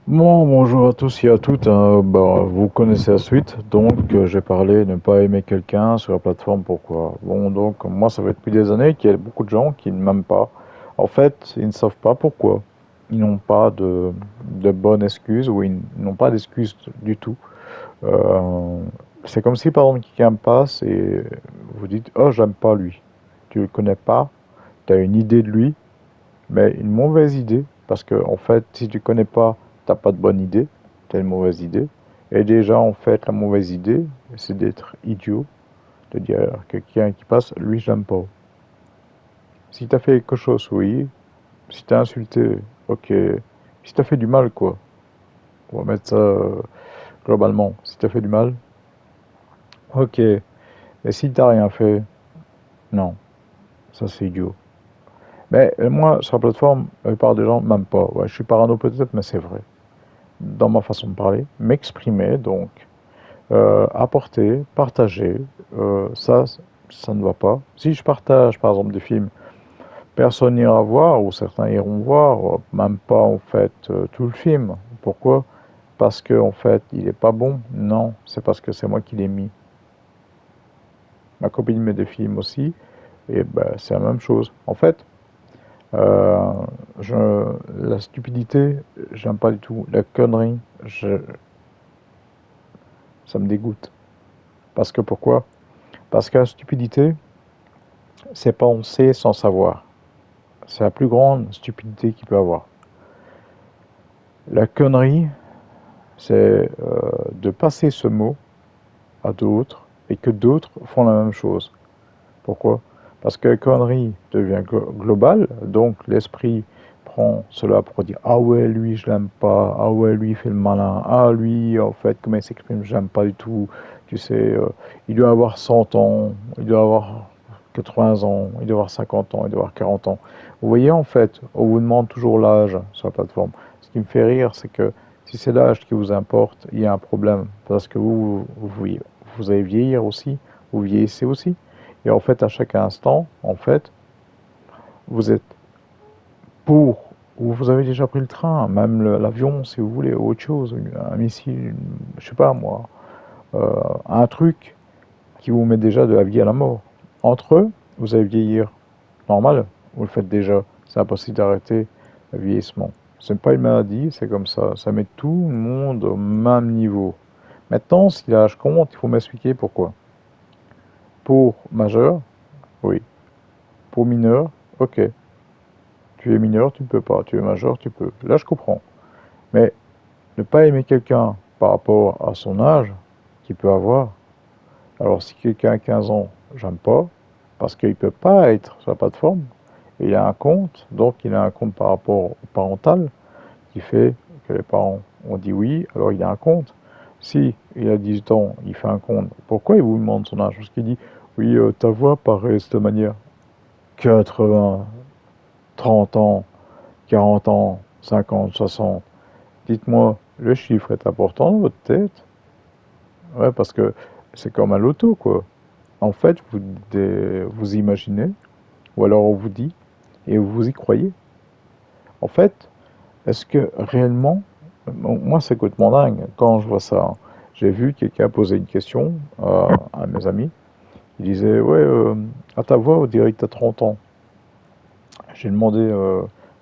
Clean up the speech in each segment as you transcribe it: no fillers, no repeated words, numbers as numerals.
Bon, bonjour à tous et à toutes, hein. Vous connaissez la suite, donc j'ai parlé de ne pas aimer quelqu'un sur la plateforme, pourquoi? Bon, donc moi ça fait depuis des années qu'il y a beaucoup de gens qui ne m'aiment pas. En fait, ils ne savent pas pourquoi. Ils n'ont pas de bonnes excuses ou ils n'ont pas d'excuses du tout. Euh, c'est comme si par exemple quelqu'un passe et vous dites, oh j'aime pas lui. Tu le connais pas, tu as une idée de lui, mais une mauvaise idée, parce que en fait, si tu connais pas, t'as pas de bonne idée, t'as une mauvaise idée. Et déjà, en fait, la mauvaise idée, c'est d'être idiot, de dire à quelqu'un qui passe, lui, je l'aime pas. Si t'as fait quelque chose, oui. Si t'as insulté, ok. Si t'as fait du mal, quoi. On va mettre ça globalement. Si t'as fait du mal, ok. Et si t'as rien fait, non. Ça, c'est idiot. Mais moi, sur la plateforme, la plupart des gens m'aiment pas. Ouais, je suis parano peut-être, mais c'est vrai. Dans ma façon de parler, m'exprimer, donc apporter, partager, ça, ça ne va pas. Si je partage, par exemple, des films, personne n'ira voir, ou certains iront voir, même pas en fait tout le film. Pourquoi? Parce que en fait, il est pas bon? Non, c'est parce que c'est moi qui l'ai mis. Ma copine met des films aussi, et ben c'est la même chose. En fait, euh, la stupidité, j'aime pas du tout. La connerie, ça me dégoûte. Parce que pourquoi? Parce que la stupidité, c'est penser sans savoir. C'est la plus grande stupidité qu'il peut avoir. La connerie, c'est de passer ce mot à d'autres et que d'autres font la même chose. Pourquoi? Parce que la connerie devient globale, donc l'esprit prend cela pour dire ah ouais lui je l'aime pas, ah ouais lui il fait le malin, ah lui en fait comment il s'exprime j'aime pas du tout, tu sais, il doit avoir 100 ans, il doit avoir 80 ans, il doit avoir 50 ans, il doit avoir 40 ans. Vous voyez en fait, on vous demande toujours l'âge sur la plateforme. Ce qui me fait rire c'est que si c'est l'âge qui vous importe, il y a un problème parce que vous allez vieillir aussi, vous vieillissez aussi. Et en fait, à chaque instant, en fait, vous êtes pour, ou vous avez déjà pris le train, même l'avion, si vous voulez, ou autre chose, un missile, je sais pas moi, un truc qui vous met déjà de la vie à la mort. Entre eux, vous allez vieillir normal, vous le faites déjà. C'est impossible d'arrêter le vieillissement. Ce n'est pas une maladie, c'est comme ça. Ça met tout le monde au même niveau. Maintenant, si l'âge compte, il faut m'expliquer pourquoi. Pour majeur, oui. Pour mineur, ok. Tu es mineur, tu ne peux pas. Tu es majeur, tu peux. Là, je comprends. Mais ne pas aimer quelqu'un par rapport à son âge qu'il peut avoir. Alors, si quelqu'un a 15 ans, j'aime pas, parce qu'il ne peut pas être sur la plateforme. Il a un compte, donc il a un compte par rapport au parental, qui fait que les parents ont dit oui, alors il a un compte. Si il a 18 ans, il fait un compte, pourquoi il vous demande son âge? Parce qu'il dit, oui, ta voix paraît de cette manière. 80, 30 ans, 40 ans, 50, 60. Dites-moi, le chiffre est important dans votre tête? Ouais, parce que c'est comme un loto, quoi. En fait, vous imaginez, ou alors on vous dit, et vous y croyez. En fait, est-ce que réellement, bon, moi c'est complètement dingue quand je vois ça, hein. J'ai vu quelqu'un poser une question à mes amis. Il disait, ouais, à ta voix, on dirait que t'as 30 ans. J'ai demandé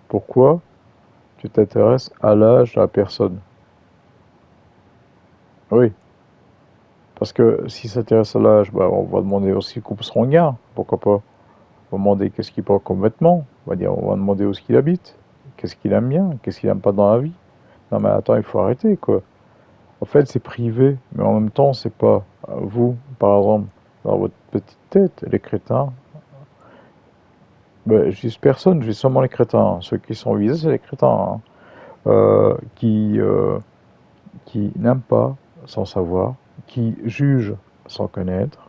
pourquoi tu t'intéresses à l'âge de la personne. Oui, parce que s'il s'intéresse à l'âge, bah, on va demander aussi coupe son regard, pourquoi pas. On va demander qu'est-ce qu'il porte comme vêtements. On va demander où est-ce qu'il habite. Qu'est-ce qu'il aime bien, qu'est-ce qu'il aime pas dans la vie. Non mais attends, il faut arrêter quoi. En fait, c'est privé, mais en même temps, c'est pas vous, par exemple, dans votre petite tête, les crétins. Ben, je dis personne, je dis seulement les crétins. Ceux qui sont visés, c'est les crétins, hein. Euh, qui, euh, qui n'aiment pas sans savoir, qui jugent sans connaître.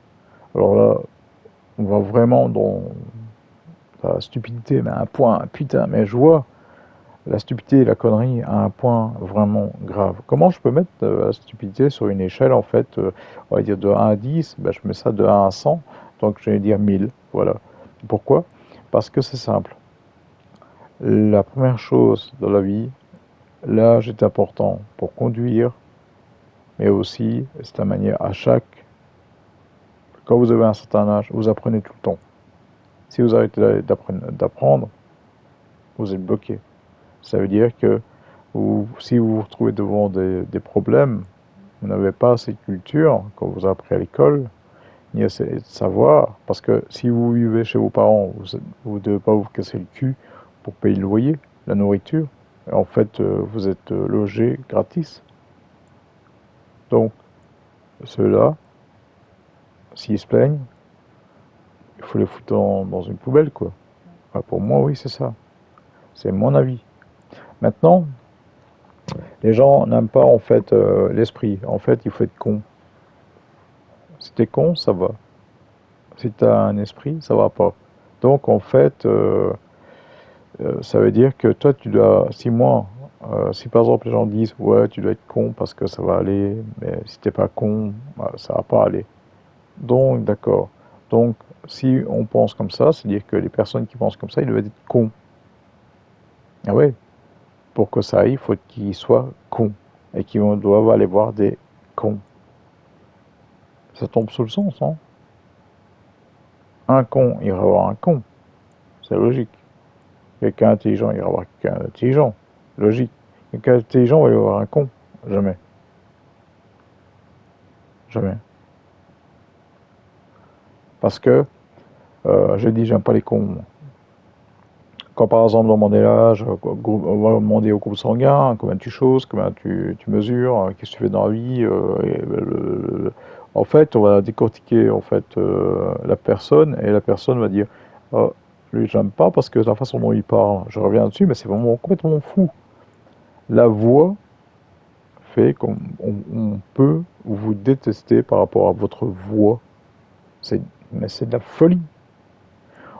Alors là, on va vraiment dans la stupidité, mais à un point, putain, mais je vois la stupidité et la connerie à un point vraiment grave. Comment je peux mettre la stupidité sur une échelle, en fait, on va dire de 1 à 10, ben, je mets ça de 1 à 100, donc je vais dire 1000, voilà. Pourquoi? Parce que c'est simple. La première chose dans la vie, L'âge est important pour conduire, mais aussi, c'est la manière à chaque... Quand vous avez un certain âge, vous apprenez tout le temps. Si vous arrêtez d'apprendre, vous êtes bloqué. Ça veut dire que si vous vous retrouvez devant des problèmes, vous n'avez pas assez de culture, quand vous avez appris à l'école, ni assez de savoir, parce que si vous vivez chez vos parents, vous ne devez pas vous casser le cul pour payer le loyer, la nourriture. En fait, vous êtes logé gratis. Donc, ceux-là, s'ils se plaignent, il faut les foutre dans une poubelle, quoi. Enfin, pour moi, oui, c'est ça. C'est mon avis. Maintenant, les gens n'aiment pas, en fait, l'esprit. En fait, il faut être con. Si t'es con, ça va. Si t'as un esprit, ça va pas. Donc, en fait, ça veut dire que toi, tu dois, si par exemple les gens disent, ouais, tu dois être con parce que ça va aller, mais si t'es pas con, bah, ça va pas aller. Donc, d'accord. Donc, si on pense comme ça, c'est-à-dire que les personnes qui pensent comme ça, ils doivent être cons. Ah ouais, pour que ça aille, il faut qu'ils soient cons. Et qu'ils doivent aller voir des cons. Ça tombe sous le sens, hein. Un con ira voir un con. C'est logique. Quelqu'un intelligent ira voir quelqu'un d'intelligent. Logique. Quelqu'un d'intelligent va aller voir un con. Jamais. Jamais. Parce que, j'ai dit, j'aime pas les cons. Quand par exemple, on demande l'âge, on va demander au groupe sanguin, combien tu choses, combien tu mesures, qu'est-ce que tu fais dans la vie. En fait, on va décortiquer en fait, la personne, et la personne va dire, oh, lui, j'aime pas parce que la façon dont il parle, je reviens dessus, mais c'est vraiment complètement fou. La voix fait qu'on peut vous détester par rapport à votre voix. Mais c'est de la folie.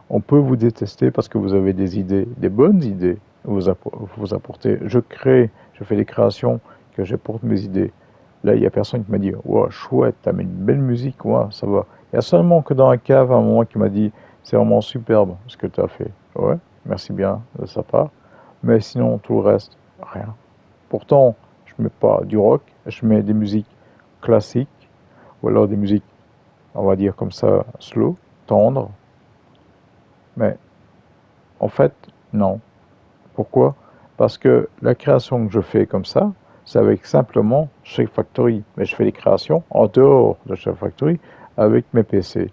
On peut vous détester parce que vous avez des idées, des bonnes idées, vous apportez. Je fais des créations que j'apporte mes idées. Là, il n'y a personne qui m'a dit, wow, chouette, t'as mis une belle musique, ouais, ça va. Il y a seulement que dans un cave, à un moment, qui m'a dit, c'est vraiment superbe ce que tu as fait. Ouais, merci bien de sa part. Mais sinon, tout le reste, rien. Pourtant, je mets pas du rock, je mets des musiques classiques, ou alors des musiques, on va dire comme ça, slow, tendres. Mais en fait, non. Pourquoi? Parce que la création que je fais comme ça, c'est avec simplement Chef Factory. Mais je fais des créations en dehors de Chef Factory avec mes PC.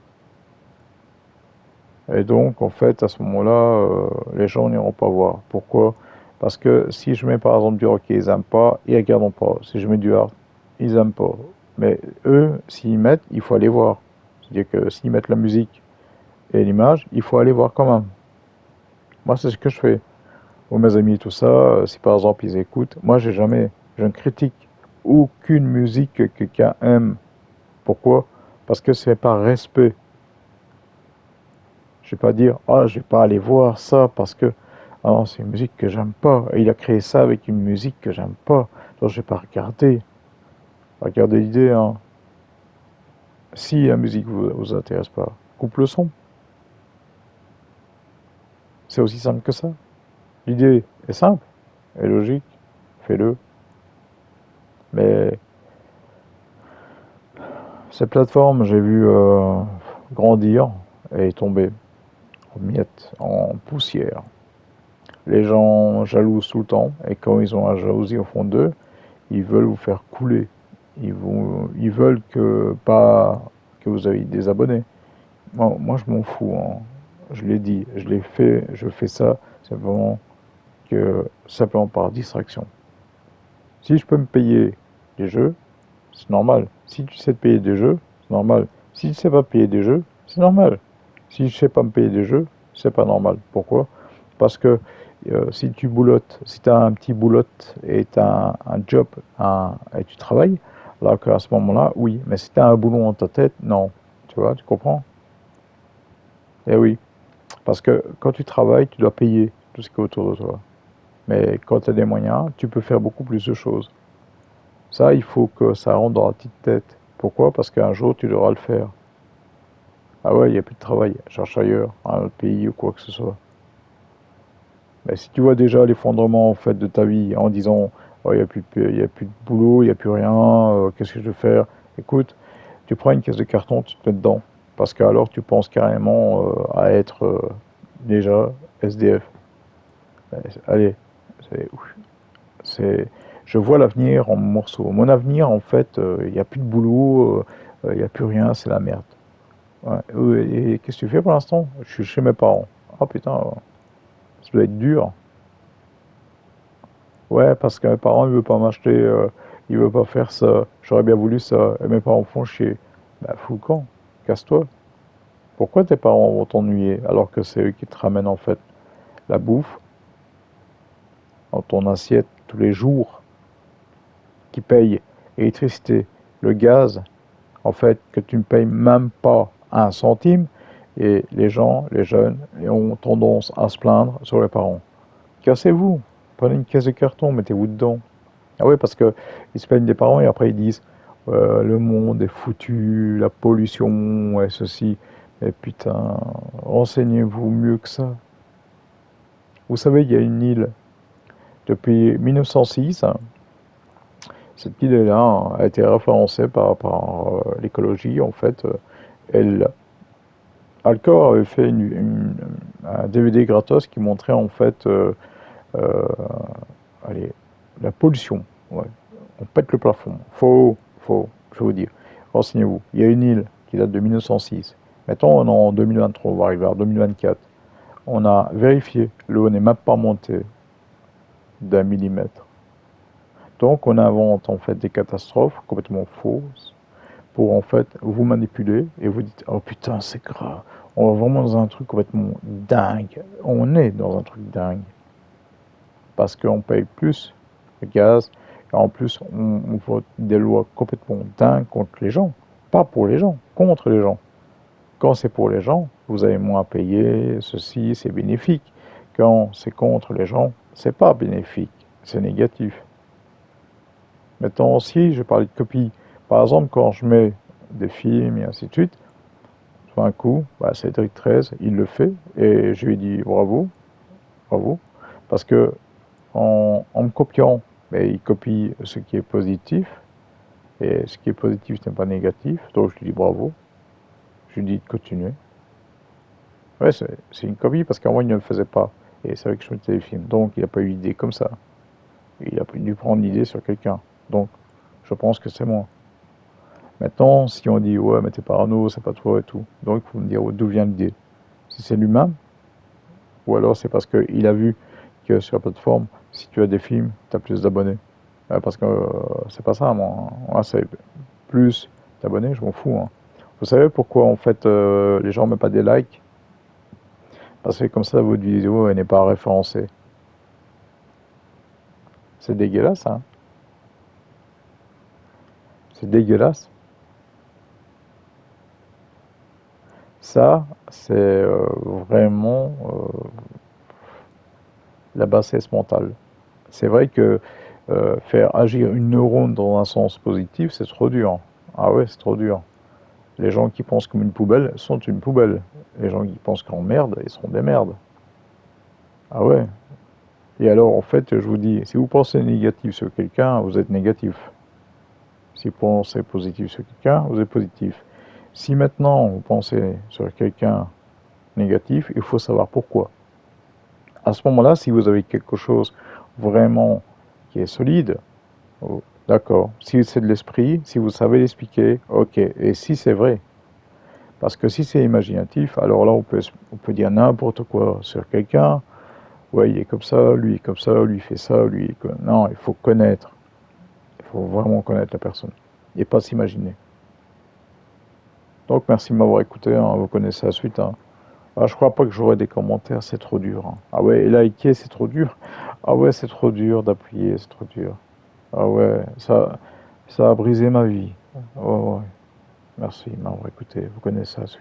Et donc, en fait, à ce moment-là, les gens n'iront pas voir. Pourquoi? Parce que si je mets par exemple du rock, ils n'aiment pas, ils ne regarderont pas. Si je mets du hard, ils n'aiment pas. Mais eux, s'ils mettent, il faut aller voir. C'est-à-dire que s'ils mettent la musique et l'image, il faut aller voir quand même. Moi, c'est ce que je fais. Ou mes amis, tout ça, si par exemple ils écoutent, moi je ne critique aucune musique que quelqu'un aime. Pourquoi? Parce que c'est par respect. Je vais pas dire, ah, je vais pas aller voir ça parce que, ah non, c'est une musique que j'aime pas. Et il a créé ça avec une musique que j'aime pas. Donc je vais pas regarder. Regardez l'idée, hein. Si la musique vous intéresse pas, coupe le son. C'est aussi simple que ça. L'idée est simple, est logique, fais-le. Mais cette plateforme, j'ai vu grandir et tomber en miettes, en poussière. Les gens jalousent tout le temps, et quand ils ont la jalousie au fond d'eux, ils veulent vous faire couler. Ils veulent pas que vous ayez des abonnés. Moi je m'en fous, hein. Je l'ai dit, je l'ai fait, je fais ça simplement par distraction. Si je peux me payer des jeux, c'est normal. Si tu sais te payer des jeux, c'est normal. Si tu ne sais pas payer des jeux, c'est normal. Si je ne sais pas me payer des jeux, c'est pas normal. Pourquoi? Parce que si tu boulottes, si tu as un petit boulotte et tu as un job et tu travailles, alors qu'à ce moment-là, oui. Mais si tu as un boulot dans ta tête, non. Tu vois, tu comprends? Eh oui. Parce que quand tu travailles, tu dois payer tout ce qui est autour de toi. Mais quand tu as des moyens, tu peux faire beaucoup plus de choses. Ça, il faut que ça rentre dans la petite tête. Pourquoi? Parce qu'un jour, tu devras le faire. Ah ouais, il n'y a plus de travail, cherche ailleurs, à un autre pays ou quoi que ce soit. Mais si tu vois déjà l'effondrement en fait de ta vie en disant Oh, il y a plus de boulot, il n'y a plus rien, qu'est-ce que je vais faire? Écoute, tu prends une caisse de carton, tu te mets dedans. Parce que alors tu penses carrément à être déjà SDF. Allez, c'est, c'est, je vois l'avenir en morceaux. Mon avenir, en fait, il n'y a plus de boulot, il n'y a plus rien, c'est la merde. Ouais. Et qu'est-ce que tu fais pour l'instant? Je suis chez mes parents. Oh putain, ça doit être dur. Ouais, parce que mes parents, ils veulent pas m'acheter, ils veulent pas faire ça. J'aurais bien voulu ça. Et mes parents font chier. Bah, fous le camp. Casse-toi. Pourquoi tes parents vont t'ennuyer alors que c'est eux qui te ramènent en fait la bouffe dans ton assiette tous les jours, qui payent l'électricité, le gaz, en fait, que tu ne payes même pas un centime. Et les gens, les jeunes, ont tendance à se plaindre sur les parents. Cassez-vous. Prenez une caisse de carton, mettez-vous dedans. Ah oui, parce que ils se plaignent des parents et après ils disent le monde est foutu, la pollution et ceci. Mais putain, renseignez-vous mieux que ça. Vous savez, il y a une île depuis 1906. Cette île-là a été référencée par l'écologie. En fait, elle, Alcor avait fait un DVD gratos qui montrait en fait euh, allez, la pollution. Ouais. On pète le plafond. Faux, je vais vous dire. Renseignez-vous. Il y a une île qui date de 1906. Maintenant, on est en 2023, on va arriver en 2024. On a vérifié, l'eau n'est même pas montée d'un millimètre. Donc, on invente en fait des catastrophes complètement fausses pour en fait vous manipuler et vous dites oh putain, c'est grave. On va vraiment dans un truc complètement dingue. On est dans un truc dingue parce qu'on paye plus le gaz et en plus on vote des lois complètement dingues contre les gens. Pas pour les gens, contre les gens. Quand c'est pour les gens, vous avez moins à payer, ceci, c'est bénéfique. Quand c'est contre les gens, c'est pas bénéfique, c'est négatif. Maintenant aussi, je parlais de copie. Par exemple, quand je mets des films et ainsi de suite, tout d'un coup, bah, Cédric 13, il le fait et je lui dis bravo, bravo, parce que en me copiant, ben, il copie ce qui est positif et ce qui est positif n'est pas négatif, donc je lui dis bravo, je lui dis de continuer. Ouais, c'est une copie parce qu'avant il ne le faisait pas et c'est vrai que je mettais des films, donc il n'a pas eu l'idée comme ça. Il a dû prendre l'idée sur quelqu'un, donc je pense que c'est moi. Maintenant, si on dit ouais, mais t'es parano, c'est pas toi et tout, donc il faut me dire d'où vient l'idée. Si c'est lui-même, ou alors c'est parce qu'il a vu que sur la plateforme, si tu as des films, tu as plus d'abonnés. Parce que c'est pas ça, moi. Moi, c'est plus d'abonnés, je m'en fous. Hein. Vous savez pourquoi en fait les gens ne mettent pas des likes? Parce que comme ça, votre vidéo elle n'est pas référencée. C'est dégueulasse, hein? C'est dégueulasse. Ça, c'est vraiment la bassesse mentale. C'est vrai que faire agir une neurone dans un sens positif, c'est trop dur. Ah ouais, c'est trop dur. Les gens qui pensent comme une poubelle sont une poubelle. Les gens qui pensent qu'en merde, ils seront des merdes. Ah ouais. Et alors, en fait, je vous dis, si vous pensez négatif sur quelqu'un, vous êtes négatif. Si vous pensez positif sur quelqu'un, vous êtes positif. Si maintenant vous pensez sur quelqu'un négatif, il faut savoir pourquoi. À ce moment-là, si vous avez quelque chose vraiment qui est solide, oh, d'accord. Si c'est de l'esprit, si vous savez l'expliquer, ok. Et si c'est vrai, parce que si c'est imaginatif, alors là, on peut dire n'importe quoi sur quelqu'un. Ouais, il est comme ça, lui est comme ça, lui fait ça, lui. Non, il faut connaître. Il faut vraiment connaître la personne. Et pas s'imaginer. Donc, merci de m'avoir écouté. Hein, vous connaissez la suite. Hein. Ah, je crois pas que j'aurai des commentaires, c'est trop dur. Hein. Ah ouais, et liker, c'est trop dur. Ah ouais, c'est trop dur d'appuyer, c'est trop dur. Ah ouais, ça a brisé ma vie. Ouais, ouais. Merci de m'avoir écouté. Vous connaissez la suite.